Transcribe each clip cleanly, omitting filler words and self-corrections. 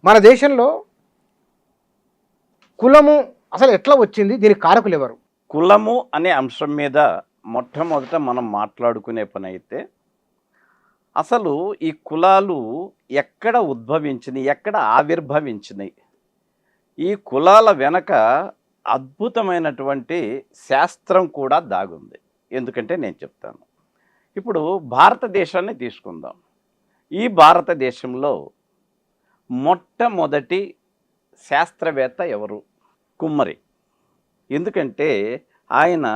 మన దేశంలో కులము అసలు ఎట్లా వచ్చింది? దీనికి కారకులు ఎవరు? కులము అనే అంశం మీద మొట్టమొదట మనం మాట్లాడుకునే పని అయితే అసలు ఈ కులాలు ఎక్కడ ఉద్భవించినాయి, ఎక్కడ ఆవిర్భవించినాయి? ఈ కులాల వెనక అద్భుతమైనటువంటి శాస్త్రం కూడా దాగుంది. ఎందుకంటే నేను చెప్తాను. ఇప్పుడు భారతదేశాన్ని తీసుకుందాం. ఈ భారతదేశంలో మొట్టమొదటి శాస్త్రవేత్త ఎవరు? కుమ్మరి. ఎందుకంటే ఆయన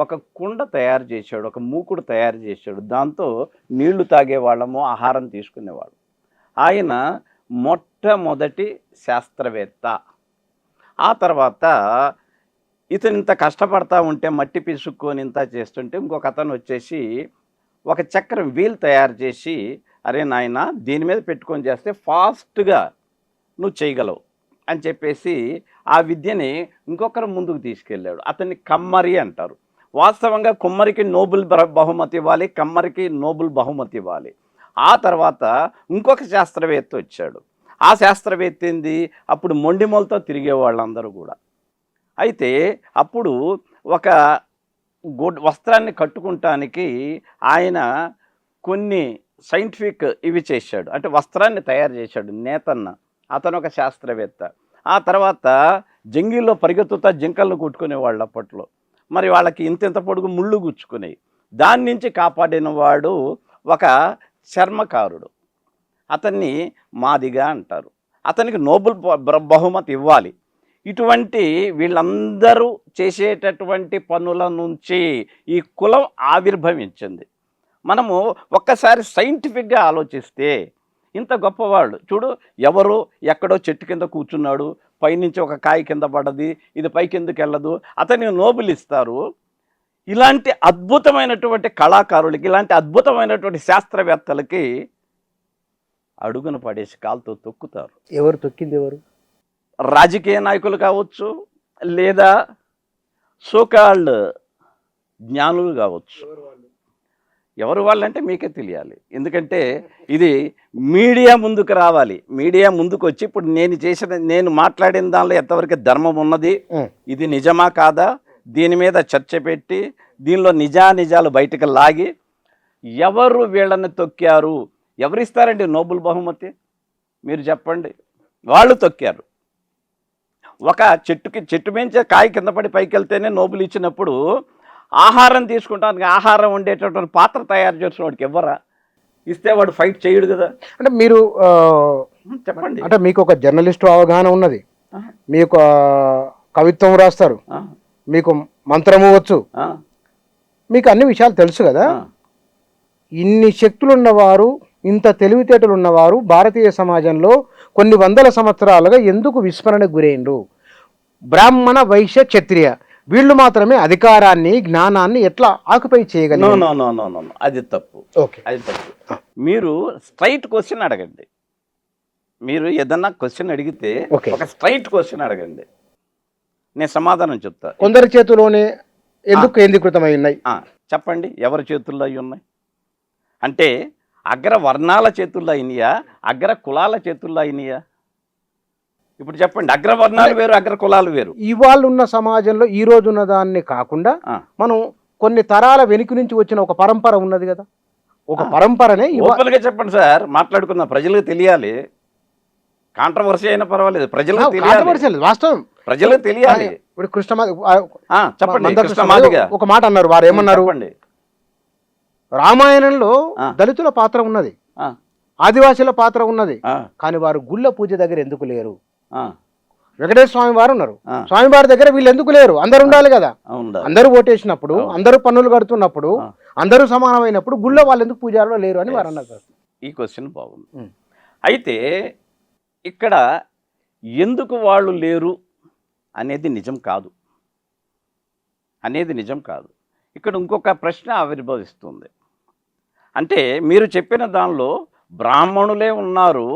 ఒక కుండ తయారు చేశాడు, ఒక మూకుడు తయారు చేశాడు. దాంతో నీళ్లు తాగేవాళ్ళము, ఆహారం తీసుకునేవాళ్ళు. ఆయన మొట్టమొదటి శాస్త్రవేత్త. ఆ తర్వాత ఇతను ఇంత కష్టపడతా ఉంటే, మట్టి పిసుక్కొని ఇంత చేస్తుంటే, ఇంకొక అతను వచ్చేసి ఒక చక్రం వీల్ తయారు చేసి, అరే నాయన దీని మీద పెట్టుకొని చేస్తే ఫాస్ట్గా నువ్వు చేయగలవు అని చెప్పేసి ఆ విద్యని ఇంకొకరు ముందుకు తీసుకెళ్ళాడు. అతన్ని కమ్మరి అంటారు. వాస్తవంగా కుమ్మరికి నోబెల్ బహుమతి ఇవ్వాలి, కమ్మరికి నోబెల్ బహుమతి ఇవ్వాలి. ఆ తర్వాత ఇంకొక శాస్త్రవేత్త వచ్చాడు. ఆ శాస్త్రవేత్త ఏంది, అప్పుడు మొండిమొలతో తిరిగే వాళ్ళందరూ కూడా. అయితే అప్పుడు ఒక వస్త్రాన్ని కట్టుకుంటానికి ఆయన కొన్ని సైంటిఫిక్ ఇవి చేశాడు, అంటే వస్త్రాన్ని తయారు చేశాడు. నేతన్న అతను ఒక శాస్త్రవేత్త. ఆ తర్వాత జంగిల్లో పరిగెత్తుతా జింకలను కొట్టుకునేవాళ్ళు అప్పట్లో. మరి వాళ్ళకి ఇంత పొడుగు ముళ్ళు గుచ్చుకునేవి. దాని నుంచి కాపాడిన వాడు ఒక చర్మకారుడు. అతన్ని మాదిగా అంటారు. అతనికి నోబెల్ బహుమతి ఇవ్వాలి. ఇటువంటి వీళ్ళందరూ చేసేటటువంటి పనుల నుంచి ఈ కులం ఆవిర్భవించింది. మనము ఒక్కసారి సైంటిఫిక్గా ఆలోచిస్తే ఇంత గొప్పవాళ్ళు చూడు, ఎవరు ఎక్కడో చెట్టు కింద కూర్చున్నాడు, పైనుంచి ఒక కాయ కింద పడ్డది, ఇది పైకి ఎందుకు వెళ్ళదు, అతనికి నోబెల్ ఇస్తారు. ఇలాంటి అద్భుతమైనటువంటి కళాకారులకి, ఇలాంటి అద్భుతమైనటువంటి శాస్త్రవేత్తలకి అడుగున పడేసి కాలుతో తొక్కుతారు. ఎవరు తొక్కింది? ఎవరు? రాజకీయ నాయకులు కావచ్చు, లేదా సోకాల్డ్ జ్ఞానులు కావచ్చు. ఎవరు వాళ్ళంటే మీకే తెలియాలి. ఎందుకంటే ఇది మీడియా ముందుకు రావాలి. మీడియా ముందుకు వచ్చి ఇప్పుడు నేను మాట్లాడిన దానిలో ఎంతవరకు ధర్మం ఉన్నది, ఇది నిజమా కాదా, దీని మీద చర్చ పెట్టి దీనిలో నిజాలు బయటకు లాగి ఎవరు వీళ్ళని తొక్కారు, ఎవరిస్తారండి నోబెల్ బహుమతి? మీరు చెప్పండి. వాళ్ళు తొక్కారు. ఒక చెట్టు మించే కాయ కింద పడి పైకి వెళ్తేనే నోబెల్ ఇచ్చినప్పుడు ఆహారం తీసుకుంటానికి ఆహారం ఉండేటటువంటి పాత్ర తయారు చేసిన వాడికి ఎవరా ఇస్తే వాడు ఫైట్ చేయడు కదా. అంటే మీరు చెప్పండి. అంటే మీకు ఒక జర్నలిస్టు అవగాహన ఉన్నది, మీకు కవిత్వం రాస్తారు, మీకు మంత్రము వచ్చు, మీకు అన్ని విషయాలు తెలుసు కదా. ఇన్ని శక్తులు ఉన్నవారు, ఇంత తెలివితేటలు ఉన్నవారు భారతీయ సమాజంలో కొన్ని వందల సంవత్సరాలుగా ఎందుకు విస్మరణకు గురైండు? బ్రాహ్మణ, వైశ్య, క్షత్రియ వీళ్ళు మాత్రమే అధికారాన్ని, జ్ఞానాన్ని ఎట్లా ఆక్యుపై చేయగలరు? నో, అది తప్పు. అది తప్పు. మీరు స్ట్రైట్ క్వశ్చన్ అడగండి. మీరు ఏదన్నా క్వశ్చన్ అడిగితే ఒక స్ట్రైట్ క్వశ్చన్ అడగండి, నేను సమాధానం చెప్తా. కొందరి చేతిలోనే ఎందుకు కేంద్రీకృతమై ఉన్నాయి? చెప్పండి, ఎవరి చేతుల్లో అయి ఉన్నాయి? అంటే అగ్ర వర్ణాల చేతుల్లో అయినాయా, అగ్ర కులాల చేతుల్లో అయినాయా? ఇప్పుడు చెప్పండి. అగ్రవర్ణాలు వేరు, అగ్ర కులాలు వేరు. ఇవాళ ఉన్న సమాజంలో ఈ రోజు ఉన్న దాన్ని కాకుండా మనం కొన్ని తరాల వెనుక నుంచి వచ్చిన ఒక పరంపర ఉన్నది కదా. ఒక పరంపరనే ఓపెన్గా చెప్పండి సార్, మాట్లాడుకున్న ప్రజలకు తెలియాలి. కాంట్రవర్సీ అయినా పర్వాలేదు, ప్రజలకు తెలియాలి, వాస్తవం ప్రజలకు తెలియాలి. ఇప్పుడు చెప్పండి. ఒక మాట అన్నారు, వారు ఏమన్నారు? రామాయణంలో దళితుల పాత్ర ఉన్నది, ఆదివాసీల పాత్ర ఉన్నది, కానీ వారు గుళ్ళ పూజ దగ్గర ఎందుకు లేరు? వెంకటేశ్వర స్వామి వారు ఉన్నారు, స్వామివారి దగ్గర వీళ్ళు ఎందుకు లేరు? అందరు ఉండాలి కదా. అందరూ ఓటేసినప్పుడు, అందరూ పన్నులు కడుతున్నప్పుడు, అందరూ సమానమైనప్పుడు గుళ్ళ వాళ్ళు ఎందుకు పూజారులో లేరు అని వారు అన్నారు. ఈ క్వశ్చన్ బాగుంది. అయితే ఇక్కడ ఎందుకు వాళ్ళు లేరు అనేది నిజం కాదు, ఇక్కడ ఇంకొక ప్రశ్న ఆవిర్భవిస్తుంది. అంటే మీరు చెప్పిన దానిలో బ్రాహ్మణులే ఉన్నారు,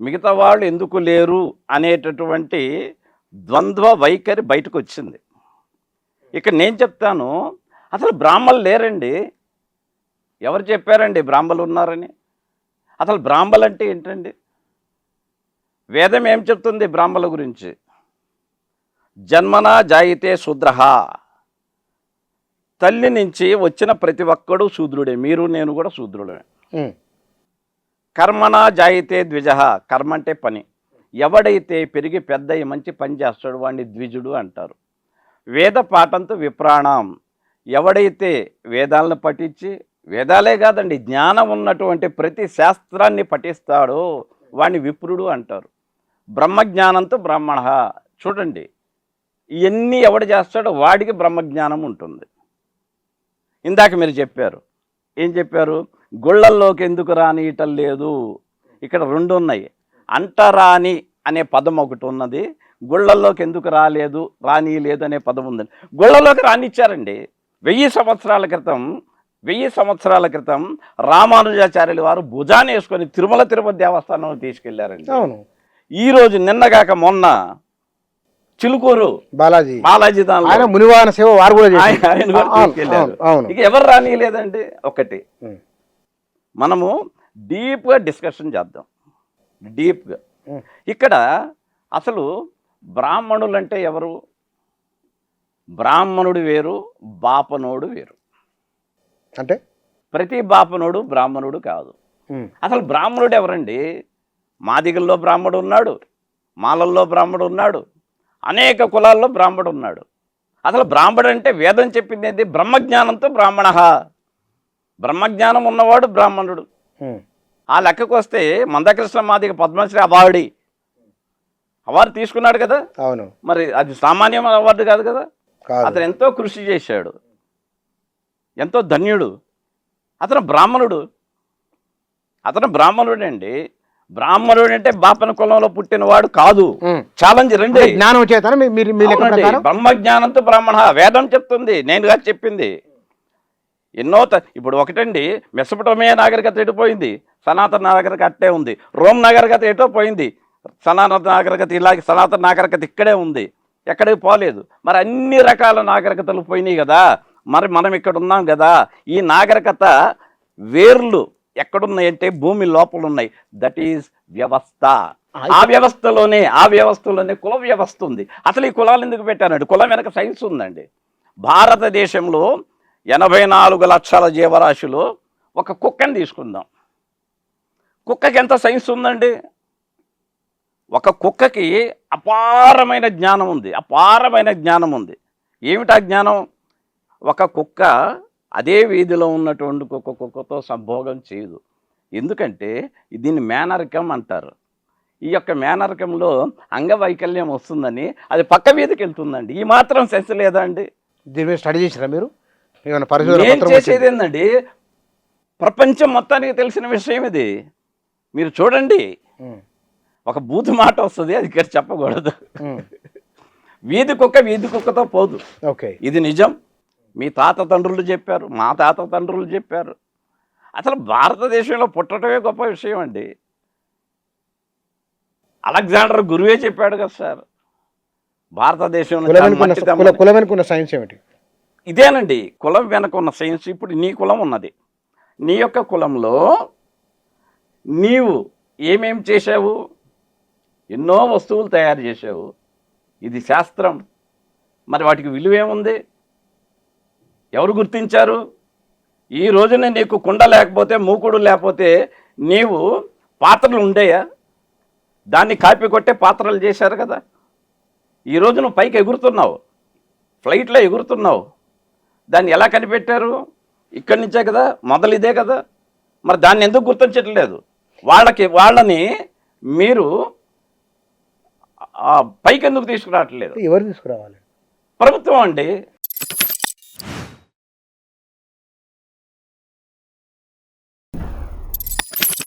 మిగతా వాళ్ళు ఎందుకు లేరు అనేటటువంటి ద్వంద్వ వైఖరి బయటకు వచ్చింది. ఇక్కడ నేను చెప్తాను, అసలు బ్రాహ్మణులు లేరండి. ఎవరు చెప్పారండి బ్రాహ్మణులు ఉన్నారని? అసలు బ్రాహ్మణులు అంటే ఏంటండి? వేదం ఏం చెప్తుంది బ్రాహ్మణుల గురించి? జన్మనా జాయితే శూద్రః, తల్లి నుంచి వచ్చిన ప్రతి ఒక్కడు శూద్రుడే, మీరు నేను కూడా శూద్రుడే. కర్మనా జాయితే ద్విజః, కర్మ అంటే పని. ఎవడైతే పెరిగి పెద్ద మంచి పని చేస్తాడు వాడిని ద్విజుడు అంటారు. వేద పాఠంతో విప్రాణం, ఎవడైతే వేదాలను పఠించి, వేదాలే కాదండి జ్ఞానం ఉన్నటువంటి ప్రతి శాస్త్రాన్ని పఠిస్తాడో వాడిని విప్రుడు అంటారు. బ్రహ్మజ్ఞానంతో బ్రాహ్మణ, చూడండి ఇవన్నీ ఎవడు చేస్తాడో వాడికి బ్రహ్మజ్ఞానం ఉంటుంది. ఇందాక మీరు చెప్పారు, ఏం చెప్పారు? గుళ్ళల్లోకి ఎందుకు రానియటం లేదు? ఇక్కడ రెండు ఉన్నాయి. అంటరాని అనే పదం ఒకటి ఉన్నది, గుళ్ళల్లోకి ఎందుకు రానియలేదు అనే పదం ఉందండి. గుళ్ళలోకి రానిచ్చారండి. 1000 సంవత్సరాల క్రితం రామానుజాచార్యుల వారు భుజాన్ని వేసుకొని తిరుపతి దేవస్థానం తీసుకెళ్లారండి. అవును. ఈరోజు నిన్నగాక మొన్న చిలుకూరు బాలాజీ దానిలో మునివాహన సేవ వారు కూడా ఆయన కూడా తీసుకెళ్లారు. ఇక ఎవరు రానియలేదండి. ఒకటి మనము డీప్గా డిస్కషన్ చేద్దాం, డీప్గా. ఇక్కడ అసలు బ్రాహ్మణులు అంటే ఎవరు? బ్రాహ్మణుడు వేరు, బాపనోడు వేరు. అంటే ప్రతి బాపనోడు బ్రాహ్మణుడు కాదు. అసలు బ్రాహ్మణుడు ఎవరండి? మాదిగల్లో బ్రాహ్మడు ఉన్నాడు, మాలల్లో బ్రాహ్మడు ఉన్నాడు, అనేక కులాల్లో బ్రాహ్మడు ఉన్నాడు. అసలు బ్రాహ్మడు అంటే వేదం చెప్పింది ఏంటి? బ్రహ్మజ్ఞానంతో బ్రాహ్మణ, బ్రహ్మజ్ఞానం ఉన్నవాడు బ్రాహ్మణుడు. ఆ లెక్కకు వస్తే మందకృష్ణ మాదిగ పద్మశ్రీ అవార్డు తీసుకున్నాడు కదా. అవును. మరి అది సామాన్యం అవార్డు కాదు కదా. అతను ఎంతో కృషి చేశాడు, ఎంతో ధన్యుడు. అతను బ్రాహ్మణుడు అండి. బ్రాహ్మణుడు అంటే బాపన కులంలో పుట్టినవాడు కాదు. ఛాలెంజ్ రండి. జ్ఞానం చేతన బ్రహ్మజ్ఞానంతో బ్రాహ్మణ, వేదం చెప్తుంది, నేను కాదు చెప్పింది. ఎన్నో ఇప్పుడు ఒకటండి, మెసపటోమియా నాగరికత ఎటు పోయింది, సనాతన నాగరికత అట్టే ఉంది. రోమ్ నాగరికత ఎటో పోయింది, సనాతన నాగరికత ఇలాగే సనాతన నాగరికత ఇక్కడే ఉంది, ఎక్కడికి పోలేదు. మరి అన్ని రకాల నాగరికతలు పోయినాయి కదా. మరి మనం ఇక్కడ ఉన్నాం కదా. ఈ నాగరికత వేర్లు ఎక్కడున్నాయంటే భూమి లోపల ఉన్నాయి. దట్ ఈజ్ వ్యవస్థ. ఆ వ్యవస్థలోనే కుల వ్యవస్థ ఉంది. అసలు ఈ కులాలు ఎందుకు పెట్టానండి? కులం వెనక సైన్స్ ఉందండి. భారతదేశంలో 84 లక్షల జీవరాశిలో ఒక కుక్కని తీసుకుందాం. కుక్కకి ఎంత సైన్స్ ఉందండి? ఒక కుక్కకి అపారమైన జ్ఞానం ఉంది. ఏమిటా జ్ఞానం? ఒక కుక్క అదే వీధిలో ఉన్నటువంటి కుక్కతో సంభోగం చేయదు. ఎందుకంటే దీన్ని మేనరికం అంటారు. ఈ యొక్క మేనరికంలో అంగవైకల్యం వస్తుందని అది పక్క వీధికి వెళ్తుందండి. ఈ మాత్రం సెన్స్ లేదా అండి? దీని మీద స్టడీ చేసినా మీరు? ఏం చేసేది ఏంటండి? ప్రపంచం మొత్తానికి తెలిసిన విషయం ఇది. మీరు చూడండి, ఒక బూతు మాట వస్తుంది, అది ఇక్కడ చెప్పకూడదు. వీధి కుక్కతో పోదు. ఓకే, ఇది నిజం. మీ తాత తండ్రులు చెప్పారు, మా తాత తండ్రులు చెప్పారు. అసలు భారతదేశంలో పుట్టడమే గొప్ప విషయం అండి. అలెగ్జాండర్ గురువే చెప్పాడు కదా సార్, భారతదేశంలో కులం వెనుకున్న సైన్స్ ఏమిటి? ఇదేనండి, కులం వెనుకున్న సైన్స్. ఇప్పుడు నీ కులం ఉన్నది, నీ యొక్క కులంలో నీవు ఏమేం చేసావు? ఎన్నో వస్తువులు తయారు చేసావు. ఇది శాస్త్రం. మరి వాటికి విలువేముంది? ఎవరు గుర్తించారు? ఈ రోజున నీకు కుండ లేకపోతే, మూకుడు లేకపోతే నీవు పాత్రలు ఉండేయా? దాన్ని కాపీ కొట్టే పాత్రలు చేశారు కదా. ఈ రోజు నువ్వు పైకి ఎగురుతున్నావు, ఫ్లైట్లో ఎగురుతున్నావు. దాన్ని ఎలా కనిపెట్టారు? ఇక్కడి నుంచే కదా, మొదలు ఇదే కదా. మరి దాన్ని ఎందుకు గుర్తించట్లేదు? వాళ్ళని మీరు పైకి ఎందుకు తీసుకురావట్లేదు? ఎవరు తీసుకురావాలి? ప్రభుత్వం అండి.